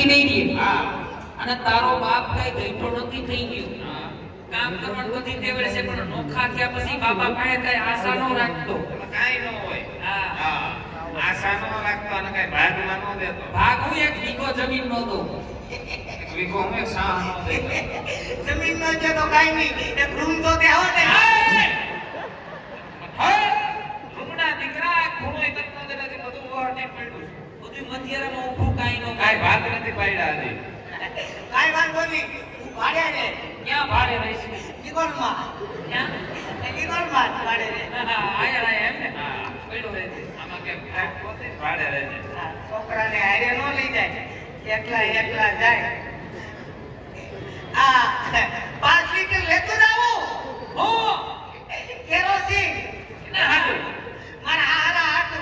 નથી નહીં રહી. હા અને તારો બાપ કઈ ગઈઠો નથી થઈ ગયો. કામ કરવાનું બધી ટેવડે છે પણ નોખા થયા પછી બાપા પાસે કઈ આશા નો રાખતો. કાઈ ન હોય. હા હા આશા ન રાખતો અને કઈ ભાગમાં ન દેતો. ભાગ હું એક વીઘો જમીન નો દો. વીઘો હું એક સાહ ન દેતો. જમીન નો છે તો કાઈ નહીં એક રૂમ તો દેવો ને રૂમના દીકરા ખૂણોય તક ન દેતા બધું વાળને પડ્યું. બધું મધ્યરામાં ઊભું કાઈ નો કાઈ ભાગ નથી પાડ્યા હજી. કાઈ વાંધો નહીં હું ભાડે રે ક્યાં ભાડે રહીશ? નિકોલમાં ક્યાં? નિકોલમાં ભાડે રે આયા એમ ને. હા પડ્યો રહે છે. આમાં કેમ ભાગ પોતે ભાડે રહે છે. હા, છોકરાને હારે ન લઈ જાય એકલા એકલા જાય આ 5 લીટર લેતો જાવો હો કેરોસીન ના હાડું. મારા હારા હાટુ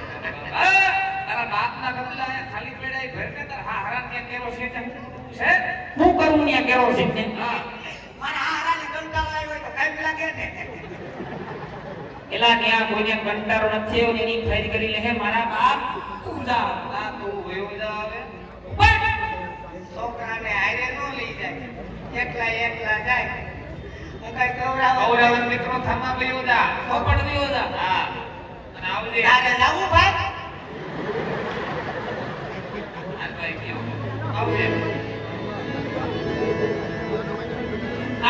તારા બાપના ગમલા આયા ખાલી પેડાય ઘર ને તાર હા હરાન ત્યાં કેરોસીન છે હું કરું ને કેરોસીન ને. હા મારા હારાને કંટાળો આવ્યો હોય તો કાઈ લાગે ને એલા ત્યાં કોઈને કંટાળો નથી આવ્યો એની ફેર કરી લે હે મારા બાપ તું જા. ના તું વયો જા હવે. છોકરાને હારે ન લઈ જાય એકલા એકલા જાય હું કઈ કવરાવો કૌરવન મિત્રો થામા વયો જા. પોપટ વિયો જા. હા અને આવજે. તારે જાવું ભાઈ આ ભાઈ ગયો. આવજે.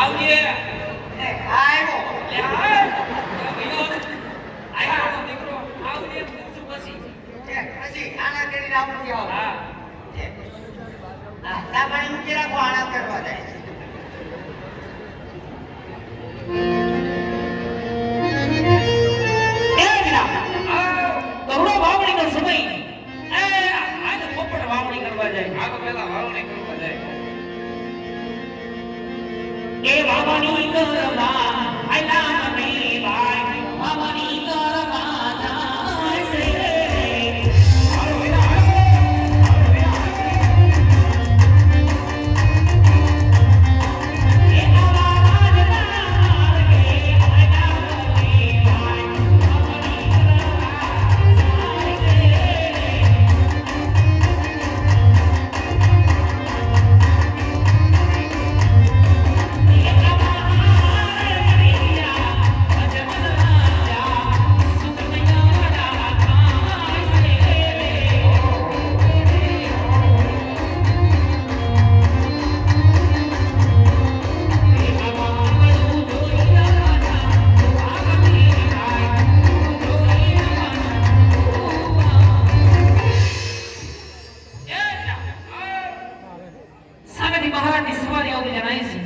આવજે. એ આવ્યો લે આ વિયો આયો દીકરો આવજે પૂછું પછી. પછી આના કરીને આવું જાવ હા હા સામાન્ય મૂકી રાખો આના કરવા જાય એ વિના કરોડો વાવણીનો સમય આજે પોપટ વાવણી કરવા જાય. આ તો પેલા વાવણી કરવા જાય. એ વાવણી કરવા આયલા ને ભાઈ વાવણી કરવા જાય છે. હાલો વિના હાલો. હાલો વિના. એ આવા રાજના કે આયલા ને ભાઈ વાવણી સાગરી મહારાજની સવારી આવતી જણાય છે.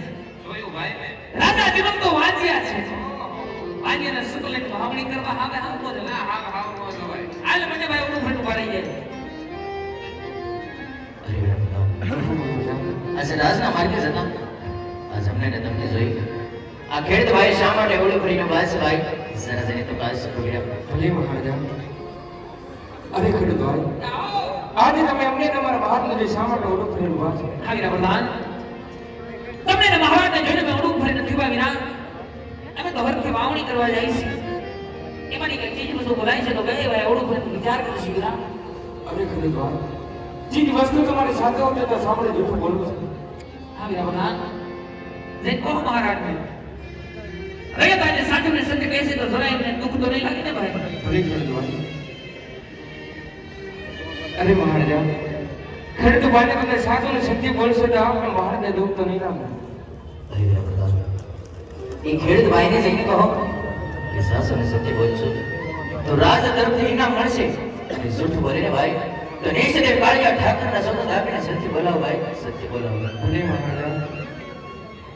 જોયું ભાઈ મેં. રાજા જીવન તો વાંચ્યા છે. વાંચ્યાને શુક્લ વાવણી કરવા આવે આમ બોલે ના હાવ હાવ નો જવાય. હાલ મને ભાઈ ઓલું ફટ ઉપાડી જાય. આજે રાજના માર્ગે જતા આજ અમને ને તમને જોઈ આ ખેડ ભાઈ શા માટે ઓળખ કરીને બાસ ભાઈ જરા જઈને તો કાશ પ્રોગ્રામ ભલે મહારાજા અરે ખેડૂત ભાઈ આજે તમે અમને તમારા મહાત્માને શા માટે ઓળખ કરીને ઉભા છો હાવીરા પ્રધાન તમને ને મહારાજને જોઈને મેં ઓળખ ભરી નથી ઉભા વિના અમે તો હરખી વાવણી કરવા જાય છે. એમાંની કઈ ચીજ વસ્તુ બોલાય છે તો ગયે ભાઈ ઓળખ ભરી વિચાર કરીશું વિના. અરે ખેડૂત ભાઈ જે વસ્તુ તમારી સાથે હોય તો સાંભળે જૂઠું બોલવું છે હાવીરા પ્રધાન જય કોણ મહારાજને રહ્યા તાજે સાચું ને સત્ય કહે છે તો જરાય એમને દુઃખ તો નહીં લાગે ને ભાઈ. ભલે ખેડૂત ભાઈ અરે મહારાજા ખેડૂત ભાઈને તમે સાચું ને સત્ય બોલશો તો આપણે મહારાજને દુઃખ તો નહીં લાગે એ ખેડૂત ભાઈને જઈને કહો કે સાસુ ને સત્ય બોલશો તો રાજ તરફથી ઇનામ મળશે અને જૂઠું બોલીને ભાઈ તો નિશ્ચિત કાળિયા ઠાકરના શબ્દ આપીને સત્ય બોલાવો ભાઈ સત્ય બોલાવો ભલે મહારાજા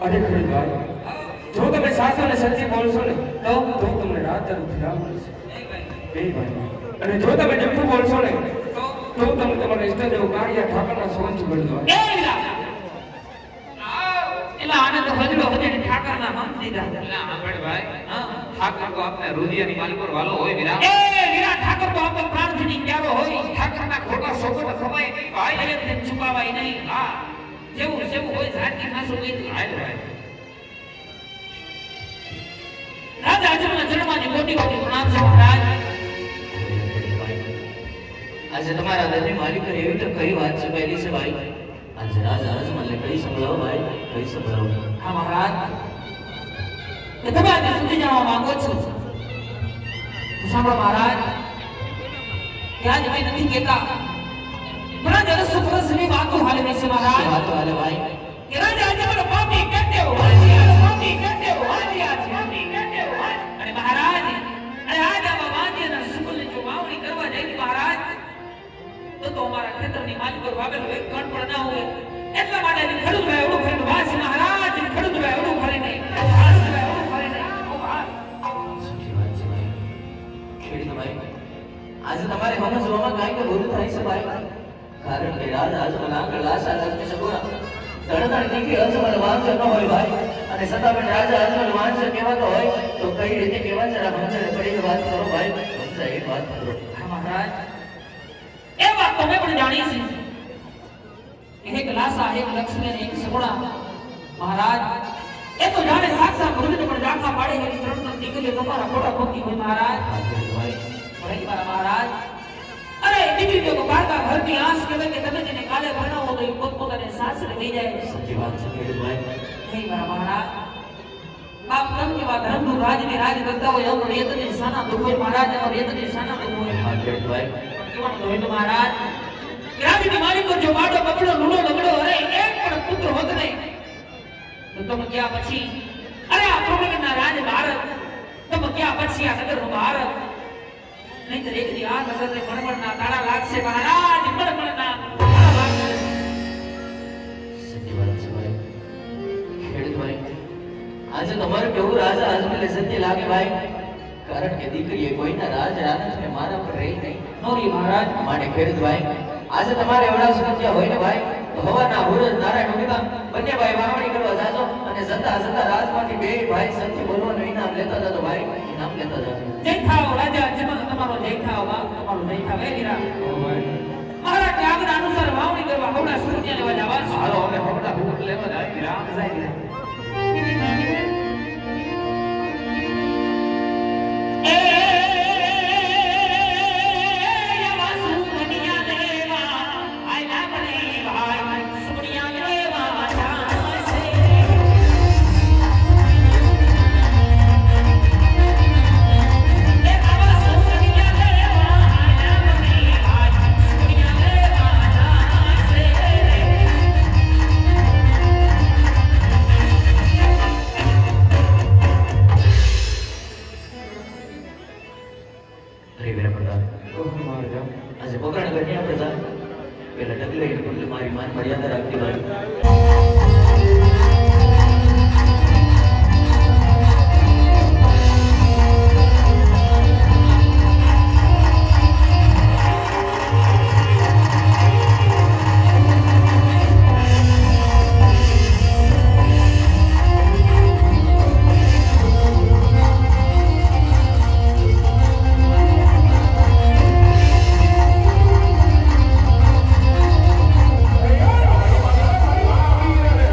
અરે ખેડૂત ભાઈ જો તમે સાચું ને સત્ય બોલશો ને તો તમને રાજ તરફથી ઇનામ મળશે બે ભાઈ અને જો તમે જૂઠું બોલશો ને તો તમે તમારા ઇષ્ટદેવ કાળિયા ઠાકરના શબ્દ બોલજો એ વિના એલા આને તો હજડો હજે ઠાકરના મન દીધા. ના સાંભળ ભાઈ. હા ઠાકર તો આપણે રુધિયાની માલિકો વાલો હોય વિના. એ વીરા ઠાકર તો આપણો પ્રાણથી પ્યારો હોય. ઠાકરના ખોટા સોગટ ખવાય નહીં ભાઈ. ભાઈ એને છુપાવાય નહીં. હા જેવું જેવું હોય ઝાડકી ખાસું ગઈ હાલ ભાઈ. રાજા અજમના ચરણમાંથી મોટી મોટી પ્રણામ છે મહારાજ. આજે તમારા હૃદયની માલિક એવી તો કઈ વાત છુપાયેલી છે ભાઈ આજે રાજ મને કઈ સંભળાવો ભાઈ, કઈ સંભળાવો. હા મહારાજ કે તમે આજે સુધી જાણવા માંગો છો તો સાંભળો મહારાજ કે આજે મેં નથી કહેતા પણ આજે રસપ્રસની વાતો હાલે છે શું મહારાજ વાતો હાલે ભાઈ? કે રાજા આજે મને પાપી કહેતે હોય પાપી કહેતે હોય અને મહારાજ અને આજ આવા વાદ્યના સુગલની જો વાવણી કરવા જાય મહારાજ તો અમારા ખેતરની માલિક પર વાવેલો એક કણ પણ ના હોય એટલા માટે ખેડૂતભાઈ એવડું ફરીને વાસ મહારાજ ખેડૂતભાઈ એવડું ફરીને સાચી વાત છે ભાઈ. ખેડૂત ભાઈ, આજે તમારે સમજવામાં કાંઈ કે ભૂલ થાય છે ભાઈ. કારણ કે રાજ આજ મને આગળ લાશા લખી શકો ના. ધડધડ દીકરી અસમલ વાંચો ન હોય ભાઈ, અને છતાં પણ રાજા અસમલ વાંચો કહેવાતો હોય તો કઈ રીતે કહેવા જરા સમજણ પડીને વાત કરો ભાઈ, સમજાય એ વાત કરો. હા મહારાજ એ વાત તો મેં પણ જાણી છે એક લાસા એક લક્ષ્મી અને એક સગુણા મહારાજ એ તો જાણે સાક્ષાત ભગવાન પણ જાખા પાડે એની ત્રણ દીકરીઓ તમારા ખોટા ખોટી હોય મહારાજ. હા ખેડૂત ભાઈ, ભાઈ મારા મહારાજ અરે દીકરીઓ તો બાળકા ઘરની આંસ કહેવાય કે તમે જેને કાલે ભણાવો તો એ પોતપોતાને સાસરે લઈ જાય. સાચી વાત છે ખેડૂત ભાઈ. ભાઈ મારા મહારાજ બાપ તમ કેવા ધર્મનું રાજને રાજ કરતા હોય એમ રેતની સાના દુખ હોય મહારાજ, એમ રેતની સાના દુખ હોય. હા ખેડૂત ભાઈ, કેવાનું હોય તો મહારાજ રાજની માલિકો જો બાડો બગડો લૂડો લગડો અરે એક પણ પુત્ર હોત નહીં તો તમે ક્યાં પછી અરે આ પ્રભુના રાજ ભારત તમે ક્યાં પછી આ નગરનું ભારત નહીં તો એક દી આ નગરને મણમણના તાળા લાગશે મહારાજ, મણમણના તાળા લાગશે. સાચી વાત છે ભાઈ. ખેડૂત ભાઈ, આજે તમારું કેવું રાજા અજમલે સત્ય લાગે ભાઈ, કારણ કે દીકરીએ કોઈના રાજ રાનસને મારા પર રહી નહીં. નોરી મહારાજ માટે ખેડૂત ભાઈ, આજે તમારે એવડા સુરત્યા હોય ને ભાઈ તો હવાના હુરજ નારાયણ ઉગતા બંને ભાઈ વાવણી કરવા જાજો અને જતા જતા રાજમાંથી બે ભાઈ સત્ય બોલવાનું ઇનામ લેતા જાજો ભાઈ, ઇનામ લેતા જાજો. જય થાવ રાજા જીવન તમારો જય થાવ બાપ તમારો જય થાવ એ દીરા મહારાજ ની આજ્ઞા અનુસાર વાવણી કરવા હવડા સૂર્ય લેવા જવા છો. હાલો અમે હમણાં ભૂખ લેવા જાય રામ જાય એ યવા સુનિયા દેવા આયલા બને ભાઈ સુનિયા દેવા જાસે એ આવા સુનિયા દેવા આયલા બને ભાઈ સુનિયા દેવા જાસે. અરે વીરા પ્રધાન, ઓહ મહારાજા, આજે પોકરણ કન્યા પ્રધાન પેલા ડગલે એટલે મારી માન મર્યાદા રાખતી ભાઈ. અરે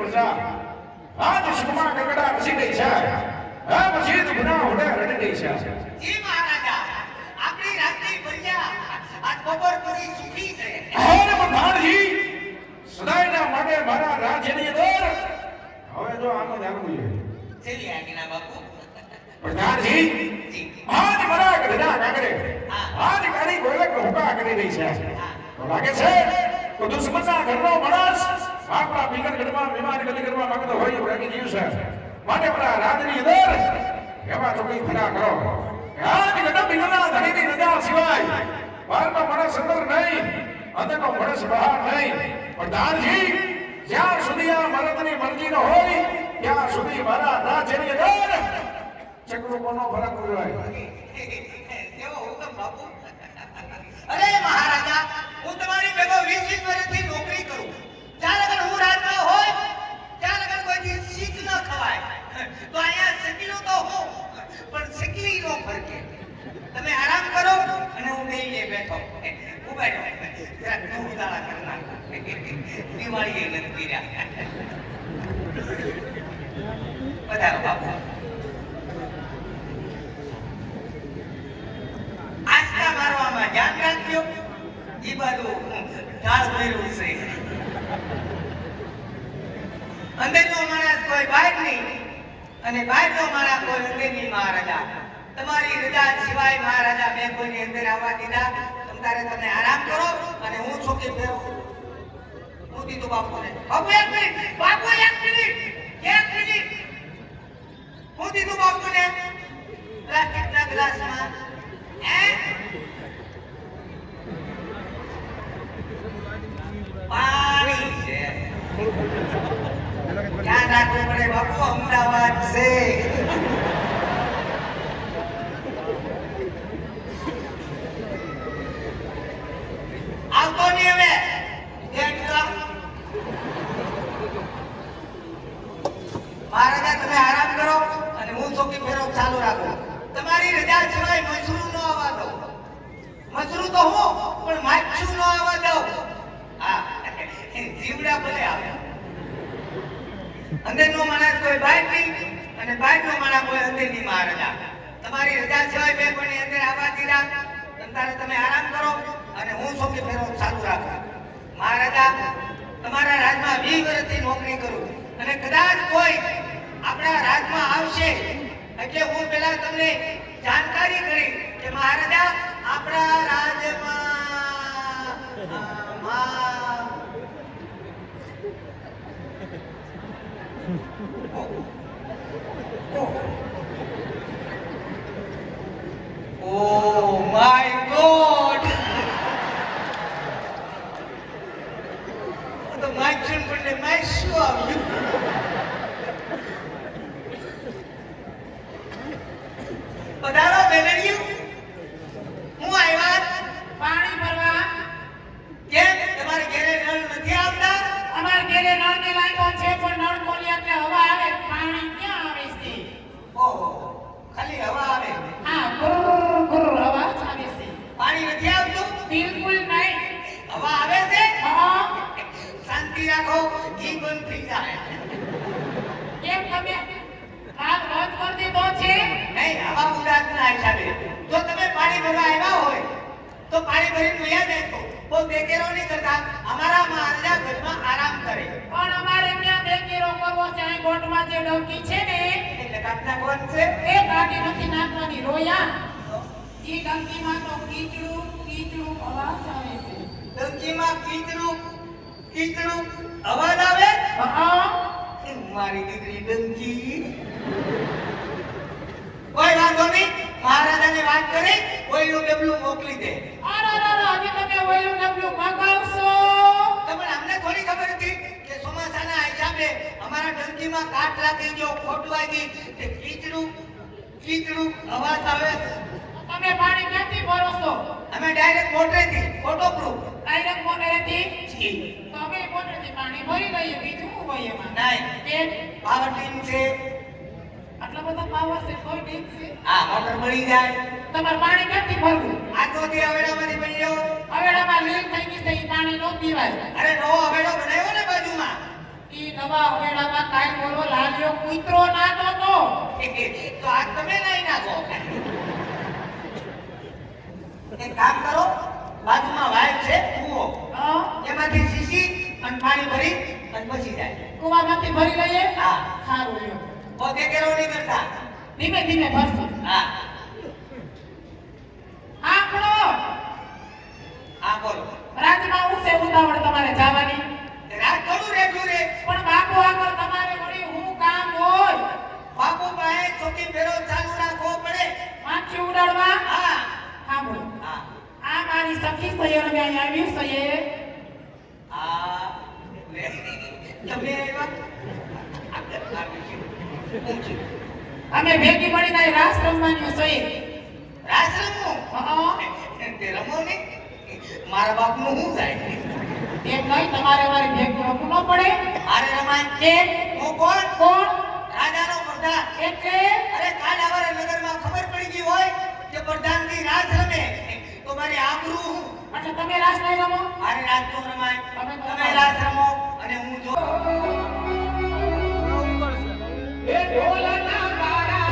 પ્રજા આજ સુખમાં ગગડા રસી ગઈ છે આ પછી દુઃખના હોડે રડી ગઈ છે જી મહારાજા આપણી રાજની પ્રજા આજ બપોર પછી સુખી છે હે પ્રધાનજી સદાયના માટે મારા રાજ્યની અંદર હવે જો આનો જાગવું જોઈએ ચલી આગના બાપુ પ્રધાનજી જી આજ મારા ગઢના કાગરે હા. આજ કાળી ગોલક હુકા કરી રહી છે તો લાગે છે તો દુશ્મનના ઘરનો માણસ આપણા ભીકરગઢમાં મહેમાન ગતિ કરવા માંગતો હોય એવું લાગી ગયું છે માટે મારા રાજની અંદર એવા ચોકી ખડા કરો આજ ગઢ ભીકરના ધણીની રજા સિવાય બહારનો માણસ અંદર નહીં અંદરનો માણસ બહાર નહીં પ્રધાનજી જ્યાં સુધી આ મરદની મરજી ન હોય ત્યાં સુધી મારા રાજ્યની અંદર ચક્રો કોનો ફરક ઉડવાય દેવો હુકમ બાપુ અરે મહારાજા હું તમારી ભેગો 20 વર્ષથી નોકરી કરું જ્યાં લગન હું રાજમાં હોય ત્યાં લગન કોઈથી શીખ ન ખવાય તો અહીંયા શકીલો તો હું પણ શકલી નો ફરકે તમે આરામ કરો અને હું બેહીને બેઠો ઉભા રહો જરા તું ઉદાળા કરના દિવાળી એ નથી રહ્યા પધારો બાપુ આસ્તા મારવામાં ધ્યાન રાખજો ઈ બાજુ ઢાળ ભર્યું છે અંદરનો માણસ કોઈ બહાર નહીં અને બહારનો માણસ કોઈ અંદર નહીં મહારાજા તમારી રજા સિવાય મહારાજા મેં કોઈની અંદર આવવા દીધા તમારે તમે આરામ કરો અને હું છોકી ફેરો હું દીધું બાપુને બાપુ એક મિનિટ હું દીધું બાપુને પ્લાસ્ટિકના ગ્લાસમાં પાણી છે ધ્યાન રાખવું પડે બાપુ અમદાવાદ છે આવતો નહીં હવે મહારાજા તમે આરામ કરો અને હું ચોકી ફેરો ચાલુ રાખો તમારી રજા સિવાય મશરૂ નો આવવા દો મશરૂ તો હું પણ માછું નો આવવા દઉં હા જીવડા ભલે આવે અંદરનો માણસ કોઈ બહાર નહીં અને બહારનો માણસ કોઈ અંદર નહીં મહારાજા તમારી રજા સિવાય મેં કોઈની અંદર આવવા દીધા ત્યારે તમે આરામ કરો અને હું ચોકી ફેરો ચાલુ રાખો મહારાજા તમારા રાજમાં 20 વર્ષથી નોકરી કરું અને કદાચ કોઈ આપણા રાજમાં આવશે એટલે હું પહેલા તમને જાણકારી કરી કે મહારાજા આપણા Oh my God! તો માઇક્રોન પડે માઇક શું આવ્યું પધારો બેનડિયું હું આવ્યા પાણી ભરવા કેમ તમારે ઘરે નળ નથી આવતા અમાર ઘરે નળ ને લાગ્યો છે પણ નળ ખોલી એટલે હવા આવે પાણી ક્યાં આવે છે ઓહો ખાલી હવા આવે હા ગુરુ હવા આવે છે પાણી નથી આવતું બિલકુલ નહીં હવા આવે છે હા શાંતિ રાખો ઈ બંધ થઈ જાય કેમ તમે આગ બંધ કરી દીધો છે નહીં હવા ઉડાડના હિસાબે જો તમે પાણી ભરવા આવ્યા હોય તો પાણી ભરીને વયા જાય બહુ બેકેરો નહીં કરતા અમારા મહારાજા ઘરમાં આરામ કરે પણ અમારે ત્યાં બેકેરો કરવો છે અહીં ગોઠમાં જે ડોકી છે ને એટલે કાપના કોણ છે એ ગાડી નથી નાખવાની રોયા ઈ ડંકીમાં તો કીચડું અવાજ આવે છે ડંકીમાં કીચડું અવાજ આવે હા મારી દીકરી ડંકી કોઈ વાંધો નહીં મહારાજાને વાત કરી ઓઈલું ડબલું મોકલી દે હજી તમે ઓઈલું ડબલું મંગાવશો તમને અમને થોડી ખબર હતી કે ચોમાસાના હિસાબે અમારા ડંકીમાં કાટ લાગી ગયો ખોટું આવી કે કીચડું અવાજ આવે તમે પાણી ક્યાંથી ભરો છો અમે ડાયરેક્ટ મોટરેથી ફોટો પ્રૂફ ડાયરેક્ટ મોટરેથી જી તો અમે મોટરેથી પાણી ભરી લઈએ બીજું શું હોય એમાં નહીં કે પાવર ટીમ છે આટલા બધા પાવર છે કોઈ ટીમ છે આ મોટર મળી જાય તમારે પાણી ક્યાંથી ભરવું આ તો તે હવેડામાંથી બન્યો હવેડામાં લીક થઈ ગઈ છે ઈ પાણી નો પીવાય અરે નવો હવેડો બનાવ્યો ને બાજુમાં ઈ નવા હવેડા કૂતરો નાતો તો આ તમે નહીં નાખો. એક કામ કરો, બાજુમાં વાયર છે કૂવો, એમાંથી શીશી અને પાણી ભરી અને પછી જાય. કુવામાંથી ભરી લઈએ. હા, સારું લ્યો. પોતે કેરો નહીં કરતા. ધીમે ધીમે ભરશું. હા, આંકડો હા બોલો. રાજમાં ઉસે ઉતાવળ તમારે જવાની. રાત થોડું રેઠું રે. પણ બાપુ આગળ તમારે વળી હું કામ હોય બાપુ પાસે ચોકી ફેરો ચાલુ રાખવો પડે. માછી ઉડાડવા. હા, સાંભળો, હા, આ મારી સખી સૈયર મેં અહીં આવ્યું સૈયર. હા. તમે આવ્યા? અમે ભેગી મળીને અહીં રાસ રમવાની સૈયર. રાસ રમવું? હા, તે રમો ને. મારા બાપનું શું થાય? એમ નહીં, તમારે મારી ભેગું રમવું ન પડે. મારે રમાય. કેમ? હું કોણ? કોણ? રાજાનો પ્રધાન. એટલે અરે કાલ અમારા નગરમાં ખબર પડી ગઈ હોય કે પ્રધાનજી રાસ રમે તો મારી આબરૂ હું. એટલે તમે રાસ નહીં રમો? મારે રાસ નો રમાય. તમે તમે રાસ રમો અને હું જો. એ ઢોલના તારા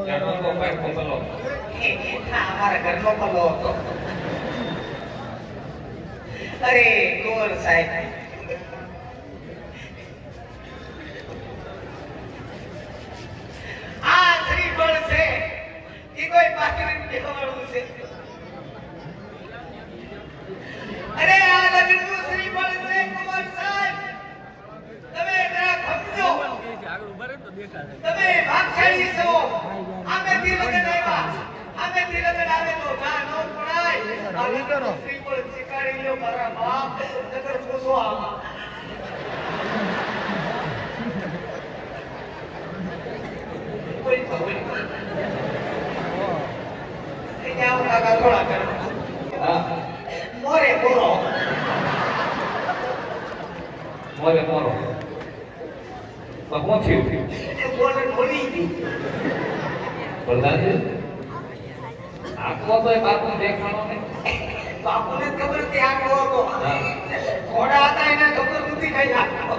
જાણો તો ભાઈ કોમલો અમારા ઘરનો પલ્લો હતો. અરે ગોર સાહેબ, આ શ્રીફળ છે એ કોઈ પાકીને દેવાળું છે. અરે આ લગ્નનું શ્રીફળ છે કુંવર સાહેબ, તમે જરા સમજો. તમે ભાગશાળી છો. આમેથી લગ્ન આવ્યા, આમેથી લગ્ન આવે તો ના નો પડાય. આ લગ્નનું શ્રીફળ શીખાડી લ્યો મારા બાપ, નકર પૂછો આમાં. કોઈ ખબર નહીં. ત્યાં હું કાકા થોડા કરું. હા મોરે બોરો. મોરે મોરો તો શું થયું એ બોલે બોલી ગઈ. પ્રધાનજી આખો તો બાપુ દેખાણો ને બાપુને ખબર કે આ કેવો હતો. હા. ઘોડા હતા એને ખબર નથી કઈ નાખતો.